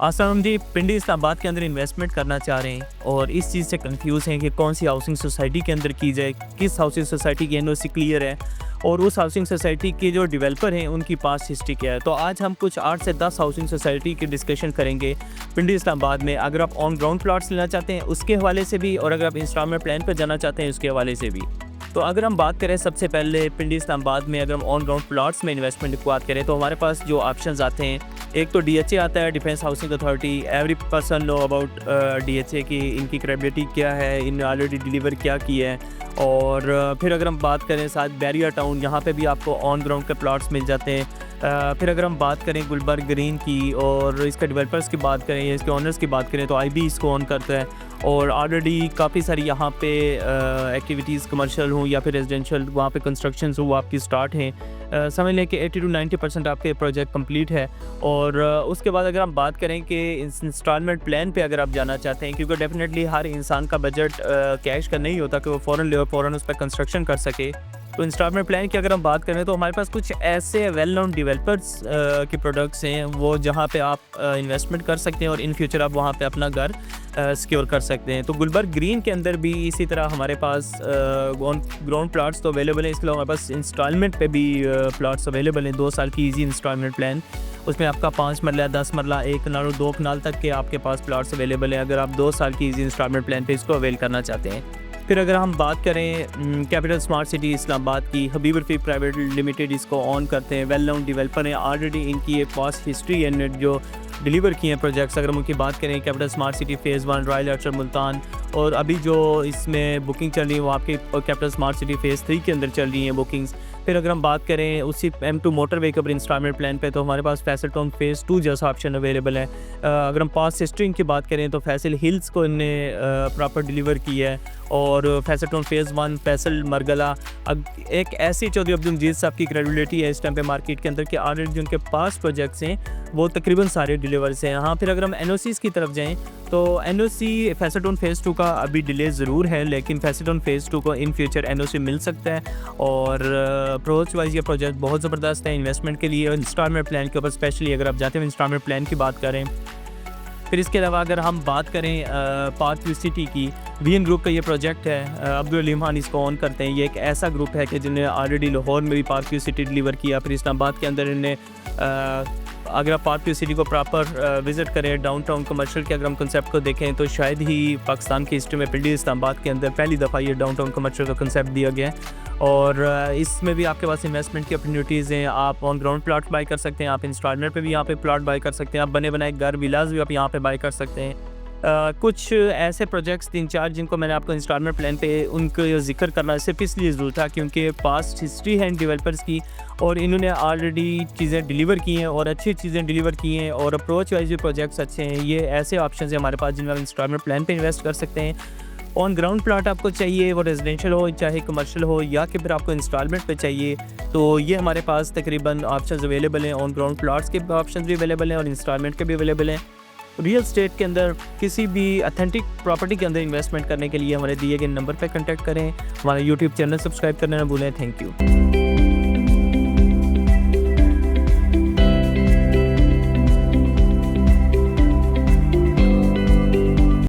आसाम जी पिंडी इस्लामाबाद के अंदर इन्वेस्टमेंट करना चाह रहे हैं और इस चीज़ से कंफ्यूज हैं कि कौन सी हाउसिंग सोसाइटी के अंदर की जाए, किस हाउसिंग सोसाइटी की एनओसी क्लियर है और उस हाउसिंग सोसाइटी के जो डेवलपर हैं उनकी पास्ट हिस्ट्री क्या है। तो आज हम कुछ 8 से 10 हाउसिंग सोसाइटी की डिस्कशन करेंगे पिंडी इस्लामाबाद में। अगर आप ऑन ग्राउंड प्लॉट्स लेना चाहते हैं उसके हवाले से भी, और अगर आप इंस्टॉलमेंट प्लान पर जाना चाहते हैं उसके हवाले से भी। तो अगर हम बात करें सबसे पहले पिंडी इस्लामाबाद में, अगर हम ऑन ग्राउंड प्लॉट्स में इन्वेस्टमेंट की बात करें तो हमारे पास जो ऑप्शंस आते हैं, एक तो डीएचए आता है, defence housing authority. Every person know about DHA की, इनकी क्रेडिबिलिटी क्या है, इन ऑलरेडी डिलीवर क्या किया है। और फिर अगर हम बात करें साथ बैरियर टाउन, यहाँ पे भी आपको ऑन ग्राउंड के प्लॉट्स मिल जाते हैं। फिर अगर हम बात करें गुलबर्ग ग्रीन की और इसके डेवलपर्स की बात करें या इसके ओनर्स की बात करें तो आईबी इसको ऑन करता है और ऑलरेडी काफ़ी सारी यहाँ पे एक्टिविटीज़ कमर्शियल हो या फिर रेजिडेंशियल वहाँ पे कंस्ट्रक्शंस हो वो आपकी स्टार्ट हैं। समझ लें कि 80 to 90% आपके प्रोजेक्ट कंप्लीट है। और उसके बाद अगर हम बात करें कि इंस्टॉलमेंट प्लान पे अगर आप जाना चाहते हैं, क्योंकि डेफिनेटली हर इंसान का बजट कैश का नहीं होता कि वो फ़ौरन ले और फ़ौरन उस पर कंस्ट्रक्शन कर सके। तो इंस्टॉलमेंट प्लान की अगर हम बात करें तो हमारे पास कुछ ऐसे वेल नोन डेवलपर्स के प्रोडक्ट्स हैं वो जहाँ पे आप इन्वेस्टमेंट कर सकते हैं और इन फ्यूचर आप वहाँ पे अपना घर सिक्योर कर सकते हैं। तो गुलबर्ग ग्रीन के अंदर भी इसी तरह हमारे पास ग्राउंड प्लॉट्स तो अवेलेबल हैं। इसके अलावा हमारे पास इंस्टॉलमेंट पे भी प्लॉट्स अवेलेबल हैं। 2 साल की ईजी इंस्टॉलमेंट प्लान, उसमें आपका 5 मरला, 10 मरला, 1 कनाल और 2 कनाल तक के आपके पास प्लॉट्स अवेलेबल हैं अगर आप 2 साल की ईजी इंस्टॉलमेंट प्लान पे इसको अवेल करना चाहते हैं। फिर अगर हम बात करें कैपिटल स्मार्ट सिटी इस्लामाबाद की, हबीब रफ़ीक प्राइवेट लिमिटेड इसको ऑन करते हैं। वेल नोन डेवलपर हैं, ऑलरेडी इनकी एक पास्ट हिस्ट्री है जो डिलीवर किए हैं प्रोजेक्ट्स। अगर हम उनकी बात करें capital smart city phase 1 royal Archer Multan, और अभी जो इसमें बुकिंग चल रही है वो आपके कैपिटल स्मार्ट सिटी फ़ेज़ 3 के अंदर चल रही हैं बुकिंग्स। फिर अगर हम बात करें उसी M2 मोटर वे के ऊपर इंस्टॉलमेंट प्लान पे तो हमारे पास फैसल टाउन फ़ेज़ 2 जैसा ऑप्शन अवेलेबल है। अगर हम पास्ट हिस्ट्री की बात करें तो फैसल हिल्स को इनने प्रॉपर डिलीवर किया है और फैसल टाउन फ़ेज़ 1 फैसल मरगला। अब एक ऐसी चौधरी अब्दुल मजीद साहब की क्रेडिबिलिटी है इस टाइम पे मार्केट के अंदर कि ऑलरेडी जो उनके पास प्रोजेक्ट्स हैं वो तकरीबन सारे डिलीवर्स हैं। हाँ, फिर अगर हम एनओसीज़ की तरफ जाएँ तो एनओसी फैसल टाउन फ़ेज़ 2 का अभी डिले ज़रूर है, लेकिन फैसल टाउन फ़ेज़ 2 को इन फ्यूचर एनओसी मिल सकता है। और अप्रोच वाइज ये प्रोजेक्ट बहुत ज़बरदस्त है इन्वेस्टमेंट के लिए, इंस्टॉलमेंट प्लान के ऊपर स्पेशली अगर आप जाते हैं इंस्टॉलमेंट प्लान की बात करें। फिर इसके अलावा अगर हम बात करें पार्क व्यू सिटी की, वीएन ग्रुप का ये प्रोजेक्ट है, अब्दुल अलीम खान इसको ऑन करते हैं। ये एक ऐसा ग्रुप है कि जिन्हें ऑलरेडी लाहौर में भी पार्क व्यू सिटी डिलीवर किया। फिर इस्लामाबाद के अंदर इन्हें अगर आप पार्क व्यू सिटी को प्रॉपर विज़िट करें, डाउनटाउन कमर्शियल के अगर हम कंसेप्ट को देखें तो शायद ही पाकिस्तान की हिस्ट्री में पिंडी इस्लामाबाद के अंदर पहली दफ़ा ये डाउनटाउन कमर्शियल का कंसेप्ट दिया गया है। और इसमें भी आपके पास इन्वेस्टमेंट की अपॉर्चुनिटीज़ हैं। आप ऑन ग्राउंड प्लॉट बाई कर सकते हैं, आप इंस्टॉलमेंट पे भी यहाँ पे प्लॉट बाई कर सकते हैं, आप बने बनाए घर विलाज भी आप यहाँ पे बाई कर सकते हैं। कुछ ऐसे प्रोजेक्ट्स 3-4 जिनको मैंने आपको इंस्टॉलमेंट प्लान पे उनका जिक्र करना सिर्फ इसलिए ज़रूर था क्योंकि पास्ट हिस्ट्री है इन डेवलपर्स की और इन्होंने ऑलरेडी चीज़ें डिलीवर की हैं और अच्छी चीज़ें डिलीवर की हैं और अप्रोच वाइज भी प्रोजेक्ट्स अच्छे हैं। ये ऐसे ऑप्शन हैं हमारे पास जिनमें आप इंस्टॉलमेंट प्लान पे इन्वेस्ट कर सकते हैं। ऑन ग्राउंड प्लॉट आपको चाहिए, वो रेजिडेंशियल हो चाहे कमर्शियल हो, या कि फिर आपको इंस्टॉलमेंट पे चाहिए, तो ये हमारे पास तकरीबन ऑप्शंस अवेलेबल हैं। ऑन ग्राउंड प्लॉट्स के ऑप्शंस भी अवेलेबल हैं और इंस्टॉलमेंट के भी अवेलेबल हैं। रियल स्टेट के अंदर किसी भी अथेंटिक प्रॉपर्टी के अंदर इन्वेस्टमेंट करने के लिए हमारे दिए गए नंबर पर कॉन्टैक्ट करें। हमारा यूट्यूब चैनल सब्सक्राइब करना ना भूलें। Thank you.